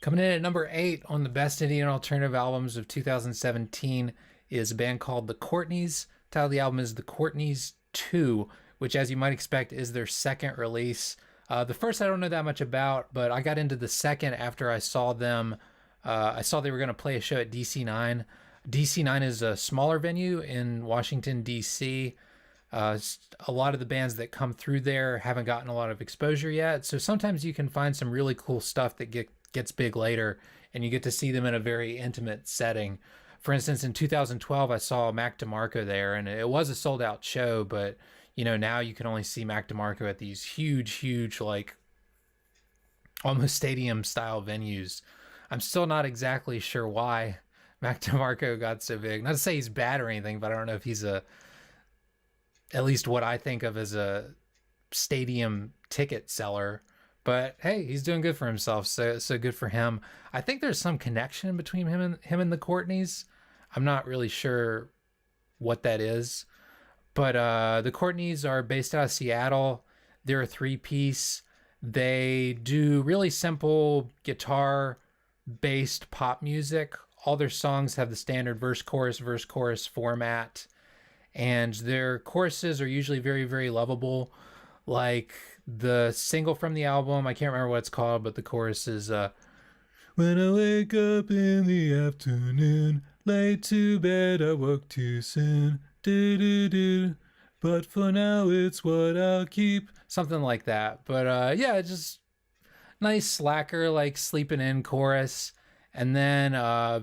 Coming in at number 8 on the best indie and alternative albums of 2017 is a band called the Courtneys. The title of the album is The Courtneys 2, which, as you might expect, is their second release. The first I don't know that much about, but I got into the second after I saw them. I saw they were going to play a show at DC9. DC9 is a smaller venue in Washington, D.C. A lot of the bands that come through there haven't gotten a lot of exposure yet, so sometimes you can find some really cool stuff that gets big later, and you get to see them in a very intimate setting. For instance, in 2012, I saw Mac DeMarco there, and it was a sold-out show, but now you can only see Mac DeMarco at these huge, like almost stadium-style venues. I'm still not exactly sure why Mac DeMarco got so big. Not to say he's bad or anything, but I don't know if he's at least what I think of as a stadium ticket seller. But hey, he's doing good for himself, so good for him. I think there's some connection between him and the Courtneys. I'm not really sure what that is. But the Courtneys are based out of Seattle. They're a three-piece. They do really simple guitar-based pop music. All their songs have the standard verse-chorus format. And their choruses are usually very, very lovable. Like the single from the album, I can't remember what it's called, but the chorus is, when I wake up in the afternoon, late to bed, I woke too soon, do-do-do, but for now it's what I'll keep. Something like that. But yeah, just nice slacker, like sleeping in chorus. And then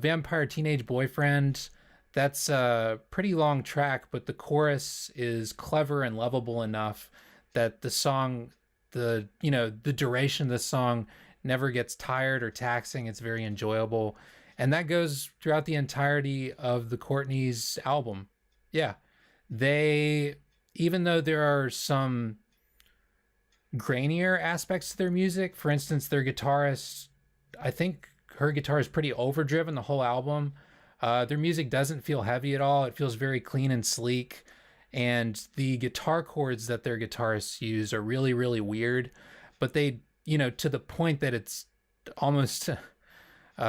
Vampire Teenage Boyfriend, that's a pretty long track, but the chorus is clever and lovable enough that the song, the duration of the song never gets tired or taxing. It's very enjoyable. And that goes throughout the entirety of the Courtneys album. Yeah. Even though there are some grainier aspects to their music, for instance, their guitarist, I think her guitar is pretty overdriven the whole album. Their music doesn't feel heavy at all. It feels very clean and sleek. And the guitar chords that their guitarists use are really, really weird. But they, to the point that it's almost...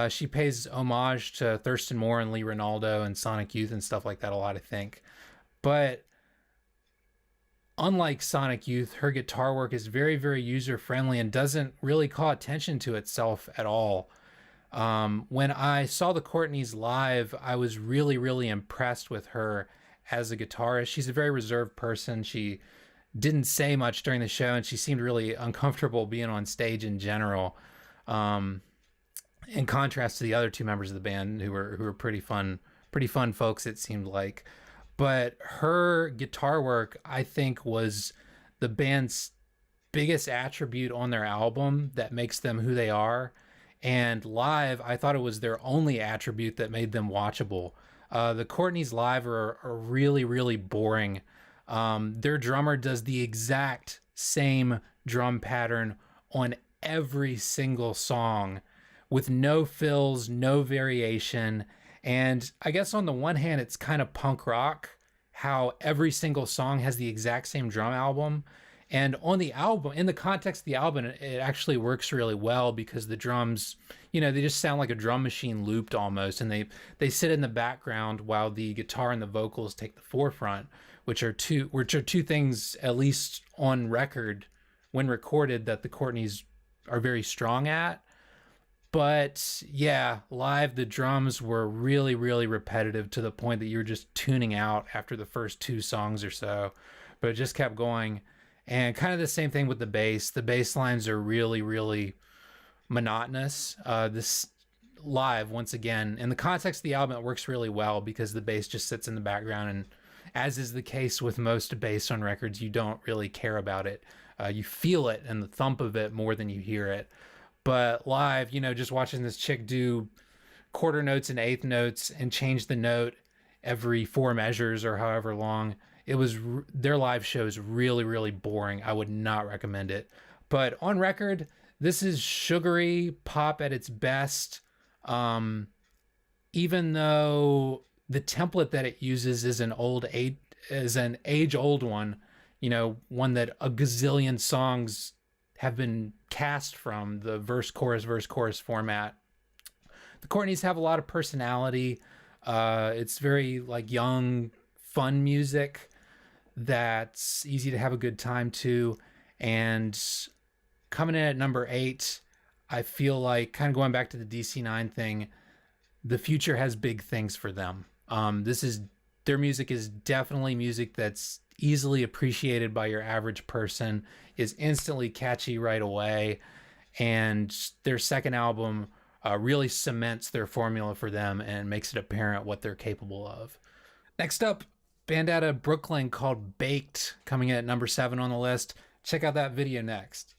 she pays homage to Thurston Moore and Lee Ranaldo and Sonic Youth and stuff like that a lot, I think. But unlike Sonic Youth, her guitar work is very, very user-friendly and doesn't really call attention to itself at all. When I saw the Courtneys live, I was really, really impressed with her as a guitarist. She's a very reserved person. She didn't say much during the show, and she seemed really uncomfortable being on stage in general. In contrast to the other two members of the band who were pretty fun folks, it seemed like. But her guitar work, I think, was the band's biggest attribute on their album that makes them who they are. And live, I thought it was their only attribute that made them watchable. The Courtneys live are really, really boring. Their drummer does the exact same drum pattern on every single song with no fills, no variation. And I guess on the one hand, it's kind of punk rock how every single song has the exact same drum album. And on the album, in the context of the album, it actually works really well because the drums, they just sound like a drum machine looped almost, and they sit in the background while the guitar and the vocals take the forefront, which are two things, at least on record when recorded, that the Courtneys are very strong at. But yeah, live, the drums were really, really repetitive to the point that you were just tuning out after the first two songs or so, but it just kept going. And kind of the same thing with the bass. The bass lines are really, really monotonous. This live, once again, in the context of the album, it works really well because the bass just sits in the background. And as is the case with most bass on records, you don't really care about it. You feel it and the thump of it more than you hear it. But live, just watching this chick do quarter notes and eighth notes and change the note every 4 measures or however long, their live show is really, really boring. I would not recommend it. But on record, this is sugary pop at its best. Even though the template that it uses is an age-old one, one that a gazillion songs have been cast from, the verse chorus format The Courtneys have a lot of personality. It's very like young, fun music that's easy to have a good time to. And coming in at number 8, I feel like, kind of going back to the DC9 thing, the future has big things for them. This is Their music is definitely music that's easily appreciated by your average person, is instantly catchy right away, and their second album really cements their formula for them and makes it apparent what they're capable of. Next up, band out of Brooklyn called Baked, coming in at number 7 on the list. Check out that video next.